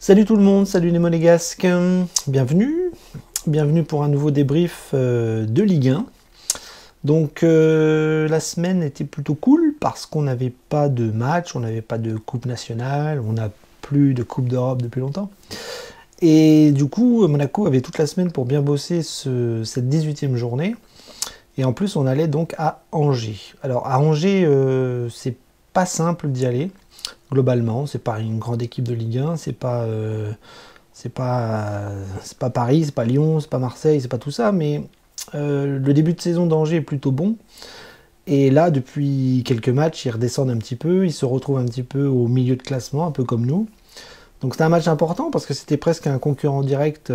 Salut tout le monde, salut les monégasques, bienvenue pour un nouveau débrief de Ligue 1. Donc la semaine était plutôt cool parce qu'on n'avait pas de match, on n'avait pas de coupe nationale, on n'a plus de coupe d'Europe depuis longtemps. Et du coup, Monaco avait toute la semaine pour bien bosser cette 18e journée. Et en plus, on allait donc à Angers. Alors à Angers, c'est pas simple d'y aller. Globalement, c'est pas une grande équipe de Ligue 1, c'est pas Paris, c'est pas Lyon, c'est pas Marseille, c'est pas tout ça, mais le début de saison d'Angers est plutôt bon. Et là, depuis quelques matchs, ils redescendent un petit peu, ils se retrouvent un petit peu au milieu de classement, un peu comme nous. Donc c'était un match important parce que c'était presque un concurrent direct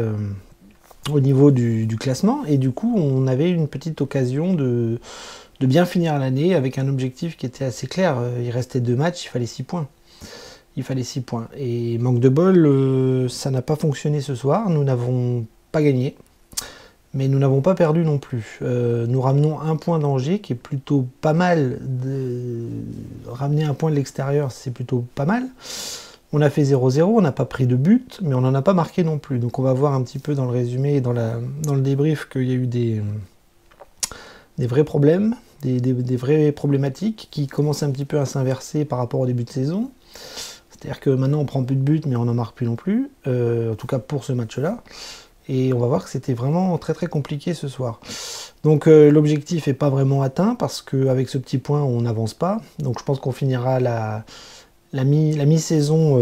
au niveau du classement. Et du coup, on avait une petite occasion de bien finir l'année avec un objectif qui était assez clair. Il restait 2 matchs, il fallait 6 points. Il fallait 6 points. Et manque de bol, ça n'a pas fonctionné ce soir. Nous n'avons pas gagné. Mais nous n'avons pas perdu non plus. Nous ramenons un point d'Angers, qui est plutôt pas mal. Ramener un point de l'extérieur, c'est plutôt pas mal. On a fait 0-0, on n'a pas pris de but, mais on n'en a pas marqué non plus. Donc on va voir un petit peu dans le résumé et dans le débrief qu'il y a eu des vrais problèmes, des vraies problématiques qui commencent un petit peu à s'inverser par rapport au début de saison. C'est-à-dire que maintenant on prend plus de buts, mais on n'en marque plus non plus, en tout cas pour ce match-là. Et on va voir que c'était vraiment très très compliqué ce soir. Donc l'objectif n'est pas vraiment atteint, parce qu'avec ce petit point on n'avance pas. Donc je pense qu'on finira la mi-saison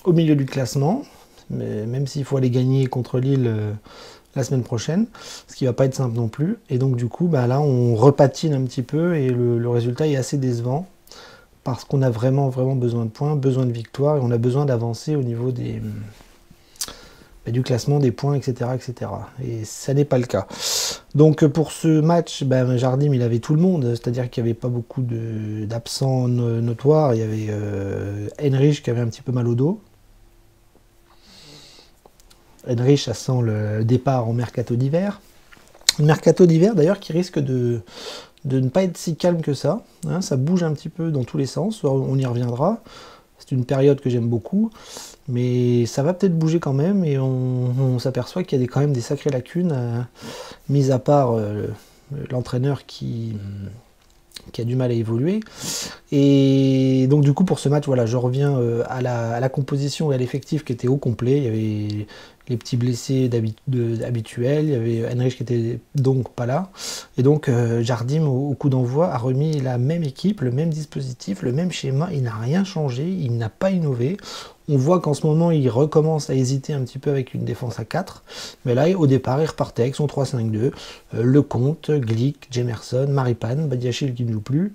au milieu du classement, mais même s'il faut aller gagner contre Lille la semaine prochaine, ce qui va pas être simple non plus. Et donc du coup, là on repatine un petit peu et le résultat est assez décevant parce qu'on a vraiment besoin de points, besoin de victoires, et on a besoin d'avancer au niveau du classement, des points, etc. etc. Et ça n'est pas le cas. Donc pour ce match, Jardim il avait tout le monde, c'est-à-dire qu'il n'y avait pas beaucoup d'absents notoires. Il y avait Henrich qui avait un petit peu mal au dos. Henrich, ça sent le départ en mercato d'hiver. Mercato d'hiver d'ailleurs qui risque de ne pas être si calme que ça. Hein, ça bouge un petit peu dans tous les sens, on y reviendra. C'est une période que j'aime beaucoup, mais ça va peut-être bouger quand même, et on s'aperçoit qu'il y a quand même des sacrées lacunes, mis à part l'entraîneur qui a du mal à évoluer. Et donc du coup pour ce match, voilà, je reviens à la composition et à l'effectif qui était au complet. Il y avait les petits blessés habituels, il y avait Henrich qui était donc pas là, et donc Jardim au coup d'envoi a remis la même équipe, le même dispositif, le même schéma. Il n'a rien changé, il n'a pas innové. On voit qu'en ce moment il recommence à hésiter un petit peu avec une défense à 4, mais là au départ il repartait avec son 3-5-2, Lecomte, Glick, Jemerson, Maripane, Badiachil qui ne joue plus.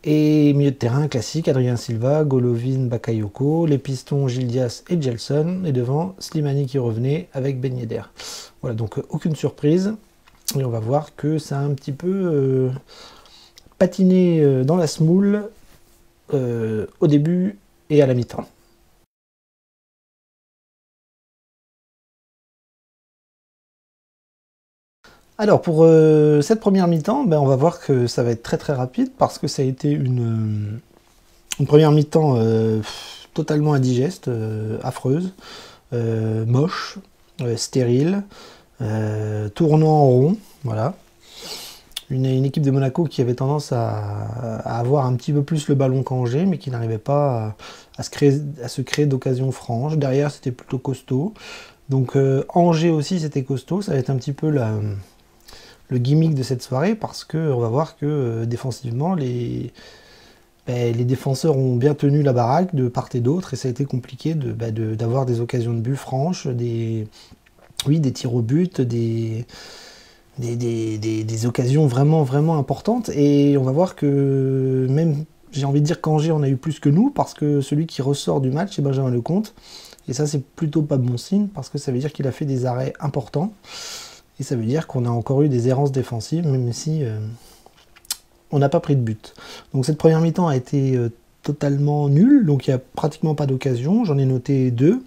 Et milieu de terrain classique, Adrien Silva, Golovin, Bakayoko, les pistons Gildias et Gelson, et devant Slimani qui revenait avec Ben Yedder. Voilà, donc aucune surprise, et on va voir que ça a un petit peu patiné dans la semoule au début et à la mi-temps. Alors pour cette première mi-temps, on va voir que ça va être très très rapide, parce que ça a été une première mi-temps totalement indigeste, affreuse, moche, stérile, tournant en rond, voilà. Une équipe de Monaco qui avait tendance à avoir un petit peu plus le ballon qu'Angers, mais qui n'arrivait pas à se créer d'occasions franches. Derrière c'était plutôt costaud. Donc Angers aussi c'était costaud, ça va être un petit peu le gimmick de cette soirée, parce qu'on va voir que défensivement, les défenseurs ont bien tenu la baraque de part et d'autre, et ça a été compliqué d'avoir des occasions de but franches, des tirs au but, des occasions vraiment importantes. Et on va voir que même, j'ai envie de dire qu'Angers en a eu plus que nous, parce que celui qui ressort du match, c'est Benjamin Lecomte. Et ça, c'est plutôt pas bon signe, parce que ça veut dire qu'il a fait des arrêts importants. Et ça veut dire qu'on a encore eu des errances défensives, même si on n'a pas pris de but. Donc cette première mi-temps a été totalement nulle, donc il n'y a pratiquement pas d'occasion. J'en ai noté 2.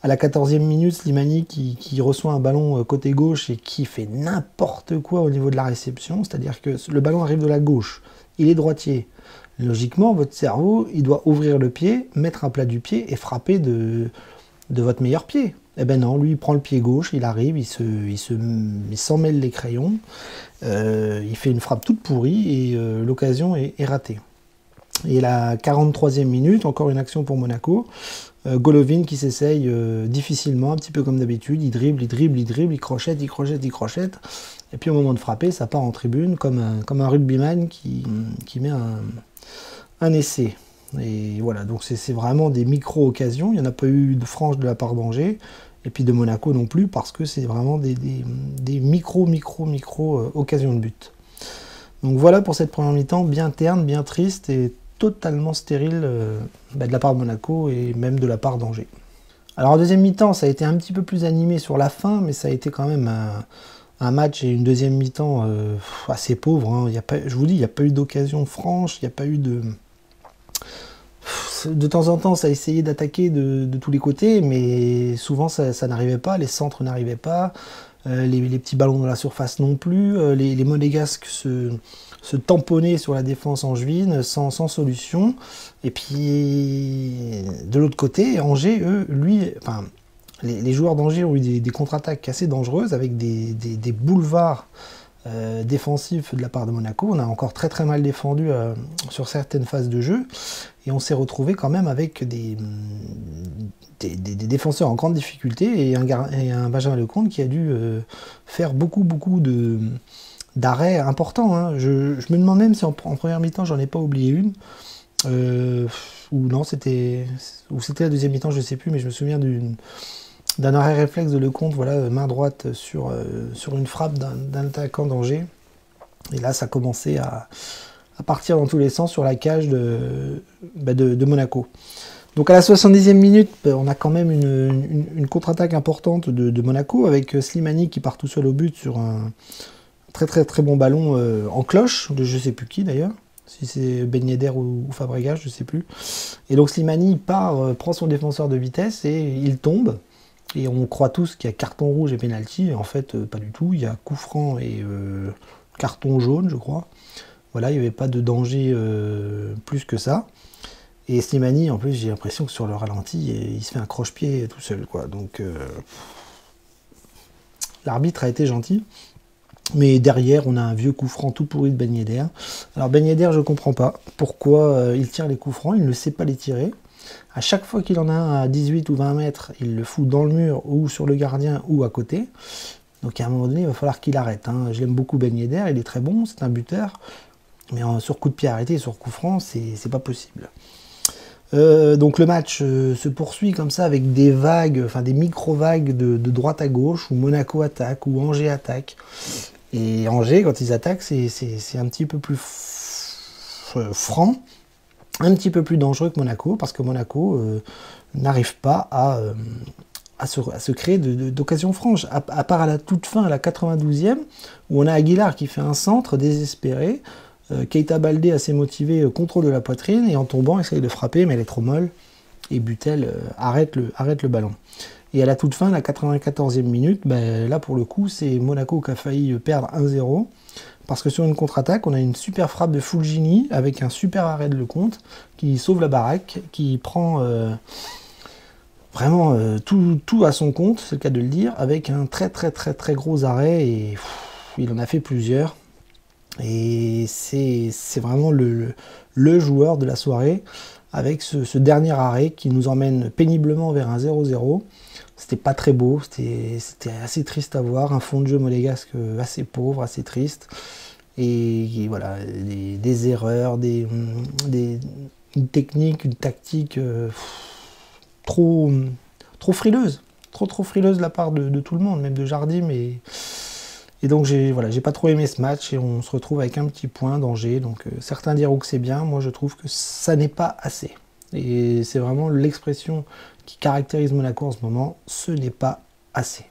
À la 14e minute, Slimani qui reçoit un ballon côté gauche et qui fait n'importe quoi au niveau de la réception. C'est-à-dire que le ballon arrive de la gauche, il est droitier. Logiquement, votre cerveau, il doit ouvrir le pied, mettre un plat du pied et frapper de votre meilleur pied. Eh ben non, lui, il prend le pied gauche, il arrive, il s'en mêle les crayons, il fait une frappe toute pourrie et l'occasion est ratée. Et la 43e minute, encore une action pour Monaco. Golovin qui s'essaye difficilement, un petit peu comme d'habitude, il dribble, il crochette. Et puis au moment de frapper, ça part en tribune comme un rugbyman qui met un essai. Et voilà, donc c'est vraiment des micro-occasions. Il n'y en a pas eu de franche de la part d'Angers, et puis de Monaco non plus, parce que c'est vraiment des micro occasions de but. Donc voilà pour cette première mi-temps, bien terne, bien triste et totalement stérile de la part de Monaco et même de la part d'Angers. Alors en deuxième mi-temps, ça a été un petit peu plus animé sur la fin, mais ça a été quand même un match et une deuxième mi-temps assez pauvre. Hein. Je vous dis, il n'y a pas eu d'occasion franche, il n'y a pas eu de... De temps en temps, ça a essayé d'attaquer de tous les côtés, mais souvent ça n'arrivait pas, les centres n'arrivaient pas, les petits ballons dans la surface non plus, les Monégasques se tamponnaient sur la défense angevine sans solution. Et puis, de l'autre côté, Angers, eux, les joueurs d'Angers ont eu des contre-attaques assez dangereuses avec des boulevards défensif de la part de Monaco. On a encore très très mal défendu sur certaines phases de jeu et on s'est retrouvé quand même avec des défenseurs en grande difficulté et un Benjamin Lecomte qui a dû faire beaucoup d'arrêts importants. Hein. Je me demande même si en première mi-temps j'en ai pas oublié une ou non, c'était la deuxième mi-temps, je sais plus, mais je me souviens d'un arrêt réflexe de Lecomte, voilà, main droite sur une frappe d'un attaquant d'Angers. Et là, ça commençait à partir dans tous les sens sur la cage de Monaco. Donc à la 70e minute, on a quand même une contre-attaque importante de Monaco, avec Slimani qui part tout seul au but sur un très bon ballon en cloche, de je sais plus qui d'ailleurs. Si c'est Ben Yedder ou Fabregas, je sais plus. Et donc Slimani part, prend son défenseur de vitesse et il tombe. Et on croit tous qu'il y a carton rouge et pénalty, en fait pas du tout, il y a coup franc et carton jaune je crois. Voilà, il n'y avait pas de danger plus que ça. Et Slimani, en plus j'ai l'impression que sur le ralenti, il se fait un croche-pied tout seul, quoi. Donc l'arbitre a été gentil. Mais derrière, on a un vieux coup franc tout pourri de Ben Yedder. Alors Ben Yedder, je ne comprends pas pourquoi il tire les coups francs, il ne sait pas les tirer. À chaque fois qu'il en a un à 18 ou 20 mètres, il le fout dans le mur ou sur le gardien ou à côté. Donc à un moment donné, il va falloir qu'il arrête. Hein. Je l'aime beaucoup Ben Yedder, il est très bon, c'est un buteur. Mais sur coup de pied arrêté, sur coup franc, c'est pas possible. Donc le match se poursuit comme ça avec des vagues, enfin des micro-vagues de droite à gauche, où Monaco attaque, où Angers attaque. Et Angers, quand ils attaquent, c'est un petit peu plus franc, un petit peu plus dangereux que Monaco, parce que Monaco n'arrive pas à se créer d'occasions franches, à part à la toute fin, à la 92e, où on a Aguilar qui fait un centre désespéré, Keita Baldé assez motivé, contrôle de la poitrine, et en tombant, essaye de frapper, mais elle est trop molle, et Butel arrête le ballon. Et à la toute fin, la 94e minute, ben, là pour le coup, c'est Monaco qui a failli perdre 1-0, parce que sur une contre-attaque, on a une super frappe de Fulgini, avec un super arrêt de Lecomte, qui sauve la baraque, qui prend vraiment tout à son compte, c'est le cas de le dire, avec un très gros arrêt, et il en a fait plusieurs. Et c'est vraiment le joueur de la soirée, avec ce dernier arrêt qui nous emmène péniblement vers un 0-0. C'était pas très beau, c'était assez triste à voir, un fond de jeu monégasque assez pauvre, assez triste. Et voilà, des erreurs, une technique, une tactique trop frileuse. Trop frileuse de la part de tout le monde, même de Jardim. Et donc j'ai pas trop aimé ce match et on se retrouve avec un petit point d'Angers. Donc certains diront que c'est bien, moi je trouve que ça n'est pas assez. Et c'est vraiment l'expression qui caractérise Monaco en ce moment, ce n'est pas assez.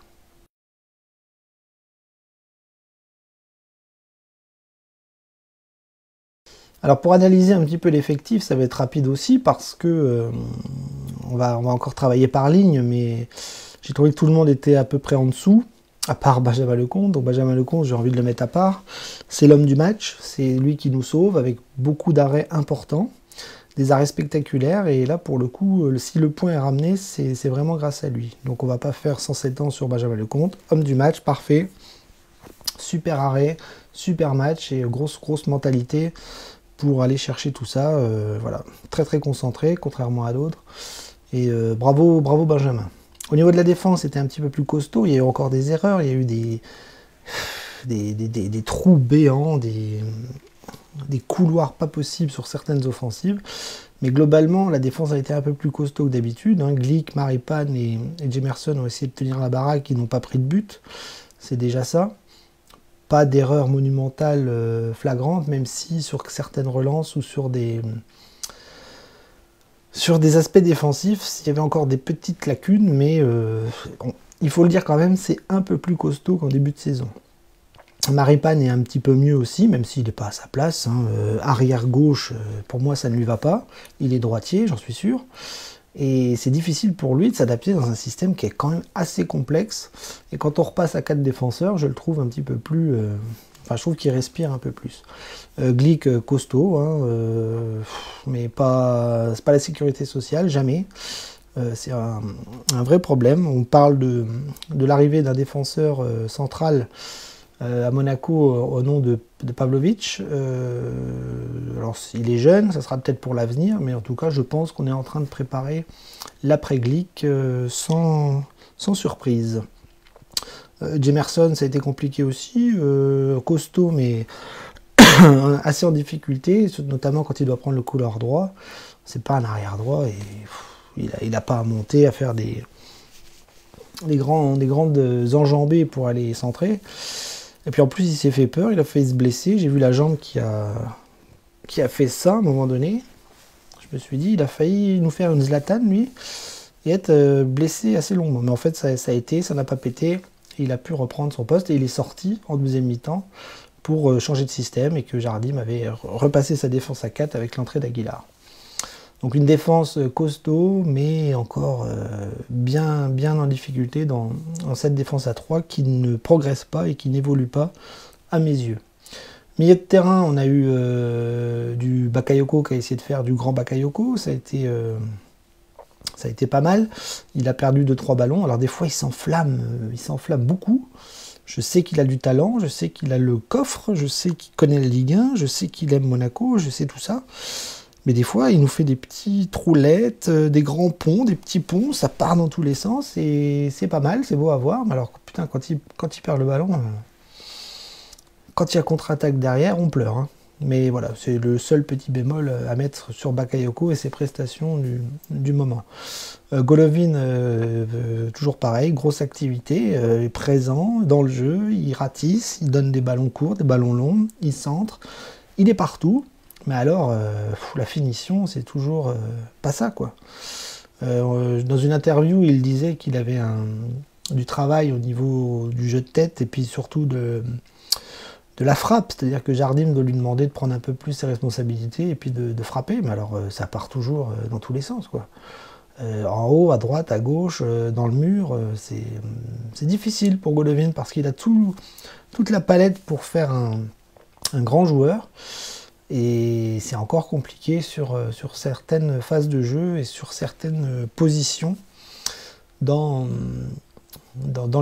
Alors pour analyser un petit peu l'effectif, ça va être rapide aussi parce que on va encore travailler par ligne, mais j'ai trouvé que tout le monde était à peu près en dessous. à part Benjamin Lecomte. Donc Benjamin Lecomte, j'ai envie de le mettre à part. C'est l'homme du match, c'est lui qui nous sauve avec beaucoup d'arrêts importants, des arrêts spectaculaires. Et là, pour le coup, si le point est ramené, c'est vraiment grâce à lui. Donc on va pas faire 107 ans sur Benjamin Lecomte. Homme du match, parfait. Super arrêt, super match et grosse mentalité pour aller chercher tout ça. Voilà, très concentré, contrairement à d'autres. Et bravo Benjamin. Au niveau de la défense, c'était un petit peu plus costaud. Il y a eu encore des erreurs. Il y a eu des trous béants, des couloirs pas possibles sur certaines offensives. Mais globalement, la défense a été un peu plus costaud que d'habitude. Hein. Glick, Maripane et Jemerson ont essayé de tenir la baraque. Ils n'ont pas pris de but. C'est déjà ça. Pas d'erreur monumentale flagrante, même si sur certaines relances ou sur des aspects défensifs, il y avait encore des petites lacunes, mais il faut le dire quand même, c'est un peu plus costaud qu'en début de saison. Maripane est un petit peu mieux aussi, même s'il n'est pas à sa place. Hein. Arrière gauche, pour moi, ça ne lui va pas. Il est droitier, j'en suis sûr. Et c'est difficile pour lui de s'adapter dans un système qui est quand même assez complexe. Et quand on repasse à 4 défenseurs, je le trouve un petit peu plus... Enfin, je trouve qu'il respire un peu plus. Glick, costaud, hein, mais c'est pas la sécurité sociale, jamais. C'est un vrai problème. On parle de l'arrivée d'un défenseur central à Monaco au nom de Pavlovic. Alors il est jeune, ça sera peut-être pour l'avenir, mais en tout cas je pense qu'on est en train de préparer l'après-Glick sans surprise. Jemerson, ça a été compliqué aussi, costaud mais assez en difficulté, notamment quand il doit prendre le couloir droit. C'est pas un arrière droit et il n'a pas à monter, à faire des grandes enjambées pour aller centrer. Et puis en plus, il s'est fait peur, il a failli se blesser. J'ai vu la jambe qui a fait ça à un moment donné. Je me suis dit, il a failli nous faire une Zlatan, lui, et être blessé assez longuement. Mais en fait, ça a été, ça n'a pas pété. Il a pu reprendre son poste et il est sorti en deuxième mi-temps pour changer de système et que Jardim avait repassé sa défense à 4 avec l'entrée d'Aguilar. Donc une défense costaud, mais encore bien en difficulté dans cette défense à 3 qui ne progresse pas et qui n'évolue pas à mes yeux. Milieu de terrain, on a eu du Bakayoko qui a essayé de faire du grand Bakayoko, ça a été pas mal. Il a perdu 2-3 ballons, alors des fois il s'enflamme beaucoup. Je sais qu'il a du talent, je sais qu'il a le coffre, je sais qu'il connaît la Ligue 1, je sais qu'il aime Monaco, je sais tout ça. Mais des fois, il nous fait des petits troulettes, des grands ponts, des petits ponts, ça part dans tous les sens et c'est pas mal, c'est beau à voir. Mais alors, putain, quand il perd le ballon, quand il y a contre-attaque derrière, on pleure. Hein. Mais voilà, c'est le seul petit bémol à mettre sur Bakayoko et ses prestations du moment. Golovin, toujours pareil, grosse activité, présent dans le jeu, il ratisse, il donne des ballons courts, des ballons longs, il centre, il est partout. Mais alors, la finition, c'est toujours pas ça, quoi. Dans une interview, il disait qu'il avait du travail au niveau du jeu de tête et puis surtout de la frappe. C'est-à-dire que Jardim doit lui demander de prendre un peu plus ses responsabilités et puis de frapper. Mais alors, ça part toujours dans tous les sens, quoi. En haut, à droite, à gauche, dans le mur, c'est difficile pour Golovin parce qu'il a toute la palette pour faire un grand joueur. Et c'est encore compliqué sur certaines phases de jeu et sur certaines positions dans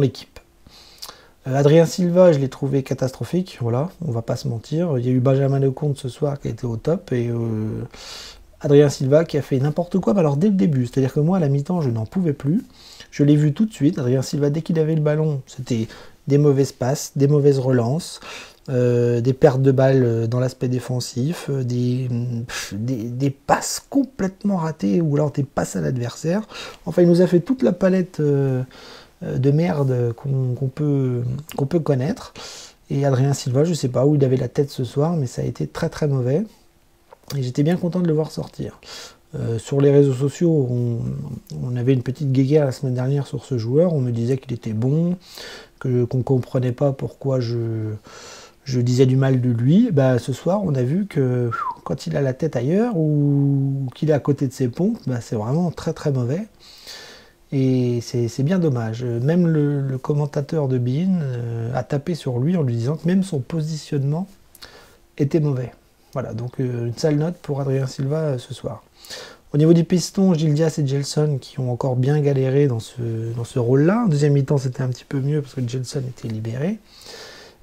l'équipe. Adrien Silva, je l'ai trouvé catastrophique, voilà, on va pas se mentir. Il y a eu Benjamin Lecomte ce soir qui a été au top et Adrien Silva qui a fait n'importe quoi, mais alors dès le début, c'est-à-dire que moi à la mi-temps je n'en pouvais plus. Je l'ai vu tout de suite, Adrien Silva dès qu'il avait le ballon, c'était des mauvaises passes, des mauvaises relances. Des pertes de balles dans l'aspect défensif, des passes complètement ratées ou alors des passes à l'adversaire. Enfin, il nous a fait toute la palette de merde qu'on peut connaître. Et Adrien Silva, je ne sais pas où il avait la tête ce soir, mais ça a été très mauvais. Et j'étais bien content de le voir sortir. Sur les réseaux sociaux, on avait une petite guéguerre la semaine dernière sur ce joueur. On me disait qu'il était bon, qu'on ne comprenait pas pourquoi je disais du mal de lui. Bah, ce soir, on a vu que quand il a la tête ailleurs ou qu'il est à côté de ses pompes, bah, c'est vraiment très mauvais. Et c'est bien dommage. Même le commentateur de beIN a tapé sur lui en lui disant que même son positionnement était mauvais. Voilà, donc une sale note pour Adrien Silva ce soir. Au niveau des pistons, Gildias et Gelson qui ont encore bien galéré dans ce rôle-là. En deuxième mi-temps, c'était un petit peu mieux parce que Gelson était libéré.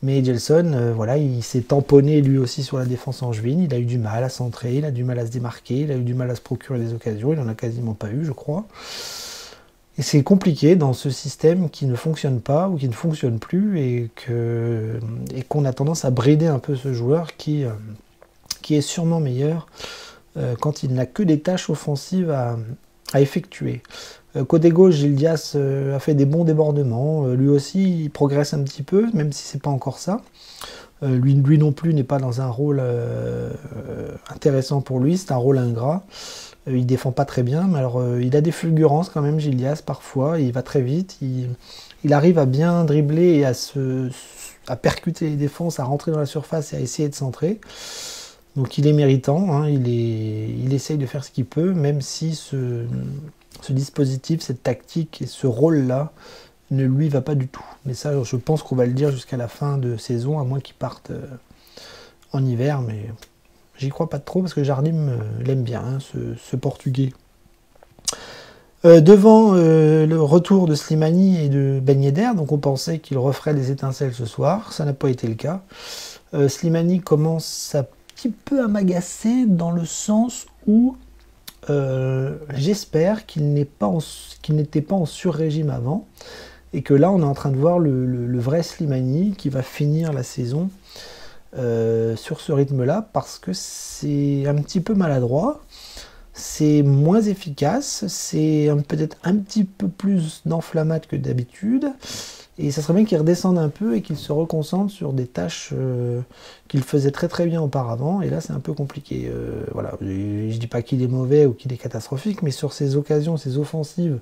Mais Gelson, voilà, il s'est tamponné lui aussi sur la défense angevine. Il a eu du mal à centrer, il a du mal à se démarquer, il a eu du mal à se procurer des occasions. Il n'en a quasiment pas eu, je crois. Et c'est compliqué dans ce système qui ne fonctionne pas ou qui ne fonctionne plus et qu'on a tendance à brider un peu ce joueur qui est sûrement meilleur quand il n'a que des tâches offensives à effectuer. Côté gauche, Gildias a fait des bons débordements. Lui aussi, il progresse un petit peu, même si c'est pas encore ça. Lui non plus n'est pas dans un rôle intéressant pour lui, c'est un rôle ingrat. Il défend pas très bien, mais alors il a des fulgurances quand même, Gildias, parfois. Il va très vite, il arrive à bien dribbler et à percuter les défenses, à rentrer dans la surface et à essayer de centrer. Donc il est méritant, hein, il essaye de faire ce qu'il peut, même si ce dispositif, cette tactique et ce rôle-là ne lui va pas du tout. Mais ça, je pense qu'on va le dire jusqu'à la fin de saison, à moins qu'il parte en hiver, mais j'y crois pas trop parce que Jardim l'aime bien, hein, ce Portugais. Devant le retour de Slimani et de Ben Yedder, donc on pensait qu'il referait des étincelles ce soir, ça n'a pas été le cas. Slimani commence un petit peu à m'agacer dans le sens où j'espère qu'il n'était pas en sur-régime avant et que là on est en train de voir le vrai Slimani qui va finir la saison sur ce rythme-là parce que c'est un petit peu maladroit, c'est moins efficace, c'est peut-être un petit peu plus d'enflammade que d'habitude. Et ça serait bien qu'il redescende un peu et qu'il se reconcentre sur des tâches qu'il faisait très très bien auparavant. Et là, c'est un peu compliqué. Voilà. Je dis pas qu'il est mauvais ou qu'il est catastrophique, mais sur ses occasions, ses offensives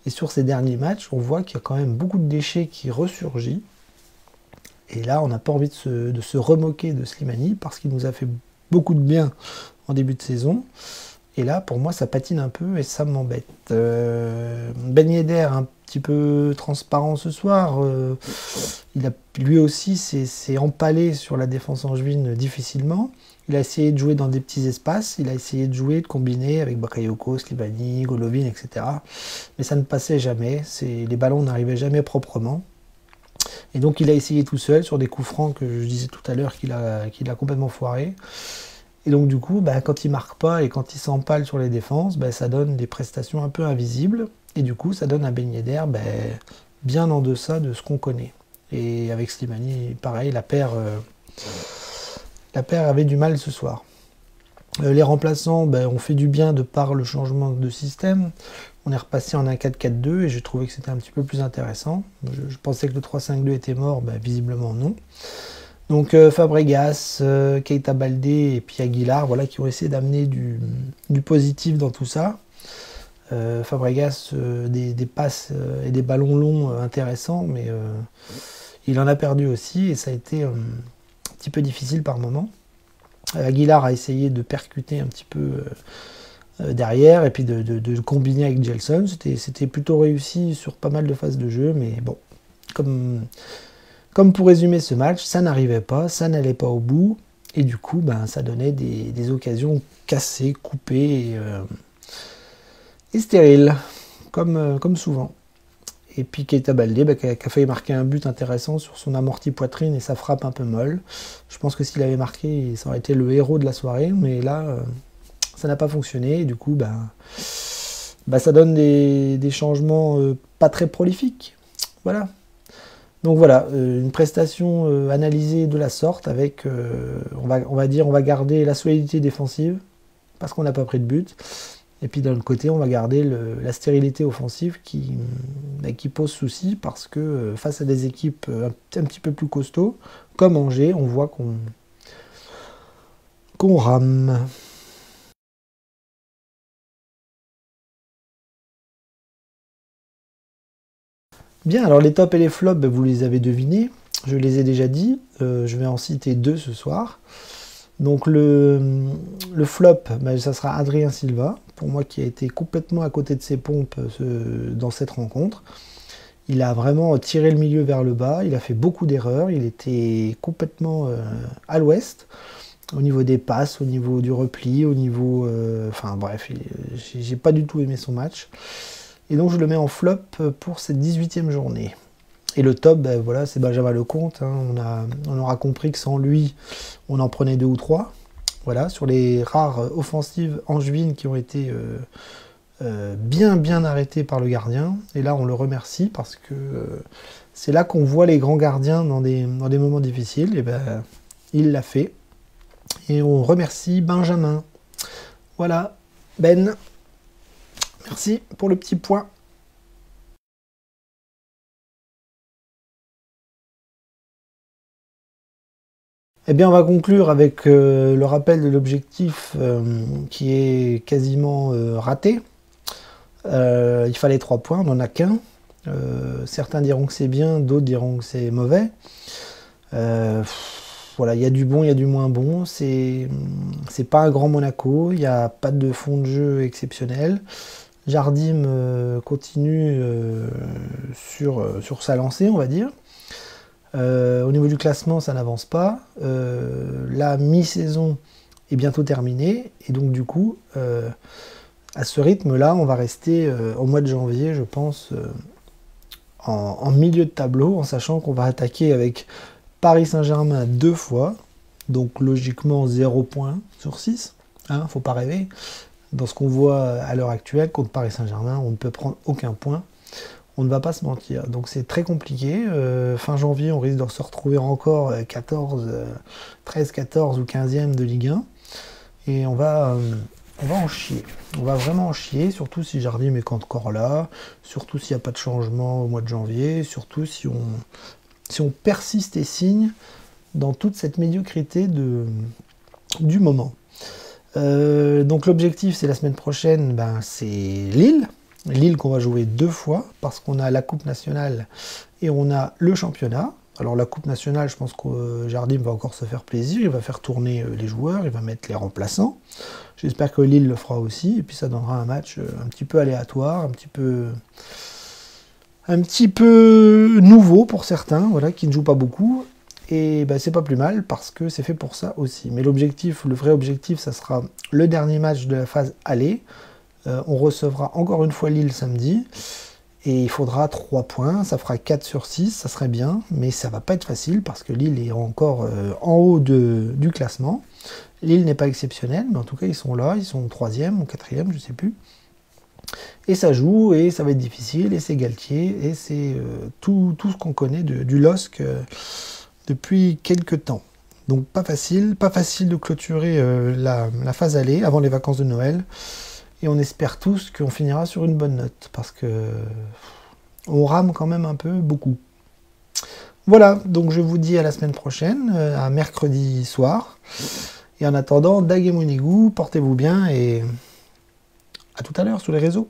et sur ses derniers matchs, on voit qu'il y a quand même beaucoup de déchets qui ressurgissent. Et là, on n'a pas envie de se remoquer de Slimani parce qu'il nous a fait beaucoup de bien en début de saison. Et là, pour moi, ça patine un peu et ça m'embête. Ben Yedder, un petit peu transparent ce soir. Lui aussi s'est empalé sur la défense angevine difficilement. Il a essayé de jouer dans des petits espaces. Il a essayé de jouer, de combiner avec Bakayoko, Slimani, Golovin, etc. Mais ça ne passait jamais. Les ballons n'arrivaient jamais proprement. Et donc, il a essayé tout seul sur des coups francs que je disais tout à l'heure qu'il a complètement foiré. Et donc du coup, quand il marque pas et quand il s'empale sur les défenses, ça donne des prestations un peu invisibles. Et du coup, ça donne un Ben Yedder bien en deçà de ce qu'on connaît. Et avec Slimani, pareil, la paire avait du mal ce soir. Les remplaçants ont fait du bien de par le changement de système. On est repassé en un 4-4-2 et j'ai trouvé que c'était un petit peu plus intéressant. Je pensais que le 3-5-2 était mort, visiblement non. Donc Fabregas, Keita Baldé et puis Aguilar, voilà, qui ont essayé d'amener du positif dans tout ça. Fabregas, des passes et des ballons longs intéressants, mais il en a perdu aussi et ça a été un petit peu difficile par moment. Aguilar a essayé de percuter un petit peu derrière et puis de combiner avec Gelson. C'était plutôt réussi sur pas mal de phases de jeu, mais bon, comme pour résumer ce match, ça n'arrivait pas, ça n'allait pas au bout, et du coup, ça donnait des occasions cassées, coupées et stériles, comme souvent. Et puis Keita Baldé, qui a failli marquer un but intéressant sur son amorti poitrine et sa frappe un peu molle. Je pense que s'il avait marqué, ça aurait été le héros de la soirée, mais là, ça n'a pas fonctionné, et du coup, ça donne des changements pas très prolifiques. Voilà. Donc voilà, une prestation analysée de la sorte avec, on va garder la solidité défensive parce qu'on n'a pas pris de but. Et puis d'un autre côté, on va garder la stérilité offensive qui pose souci parce que face à des équipes un petit peu plus costauds, comme Angers, on voit qu'on rame. Bien, alors les tops et les flops, vous les avez devinés. Je les ai déjà dit. Je vais en citer deux ce soir. Donc le flop, ça sera Adrien Silva pour moi qui a été complètement à côté de ses pompes dans cette rencontre. Il a vraiment tiré le milieu vers le bas, il a fait beaucoup d'erreurs, il était complètement à l'ouest, au niveau des passes, au niveau du repli, au niveau... enfin bref, j'ai pas du tout aimé son match. Et donc je le mets en flop pour cette 18e journée. Et le top, ben, voilà, c'est Benjamin Lecomte. Hein. On aura compris que sans lui, on en prenait 2 ou 3. Voilà, sur les rares offensives angevines qui ont été bien arrêtées par le gardien. Et là, on le remercie parce que c'est là qu'on voit les grands gardiens dans des moments difficiles. Et ben, il l'a fait. Et on remercie Benjamin. Voilà, Ben, merci pour le petit point. Eh bien, on va conclure avec le rappel de l'objectif qui est quasiment raté. Il fallait 3 points, on n'en a qu'un. Certains diront que c'est bien, d'autres diront que c'est mauvais. Voilà, il y a du bon, il y a du moins bon. C'est pas un grand Monaco, il n'y a pas de fond de jeu exceptionnel. Jardim continue sur sa lancée, on va dire. Au niveau du classement, ça n'avance pas. La mi-saison est bientôt terminée. Et donc, du coup, à ce rythme-là, on va rester au mois de janvier, je pense, en milieu de tableau, en sachant qu'on va attaquer avec Paris Saint-Germain 2 fois. Donc, logiquement, 0 points sur 6. Hein, faut pas rêver. Dans ce qu'on voit à l'heure actuelle, contre Paris Saint-Germain, on ne peut prendre aucun point. On ne va pas se mentir. Donc c'est très compliqué. Fin janvier, on risque de se retrouver encore 13, 14 ou 15e de Ligue 1. Et on va en chier. On va vraiment en chier, surtout si Jardim est encore là, surtout s'il n'y a pas de changement au mois de janvier, surtout si on persiste et signe dans toute cette médiocrité du moment. Donc l'objectif, c'est la semaine prochaine, c'est Lille. Lille qu'on va jouer 2 fois, parce qu'on a la Coupe nationale et on a le championnat. Alors la Coupe nationale, je pense que Jardim va encore se faire plaisir, il va faire tourner les joueurs, il va mettre les remplaçants. J'espère que Lille le fera aussi, et puis ça donnera un match un petit peu aléatoire, un petit peu nouveau pour certains, voilà, qui ne jouent pas beaucoup. Et c'est pas plus mal, parce que c'est fait pour ça aussi. Mais l'objectif, le vrai objectif, ça sera le dernier match de la phase aller. On recevra encore une fois Lille samedi. Et il faudra 3 points. Ça fera 4 sur 6. Ça serait bien. Mais ça va pas être facile parce que Lille est encore en haut du classement. Lille n'est pas exceptionnel. Mais en tout cas, ils sont là. Ils sont 3e ou 4e, je sais plus. Et ça joue. Et ça va être difficile. Et c'est Galtier. Et c'est tout ce qu'on connaît du LOSC depuis quelques temps. Donc pas facile de clôturer la phase aller avant les vacances de Noël. Et on espère tous qu'on finira sur une bonne note, parce que on rame quand même un peu, beaucoup. Voilà, donc je vous dis à la semaine prochaine, à mercredi soir. Et en attendant, Daguemonigou, portez-vous bien et à tout à l'heure sur les réseaux.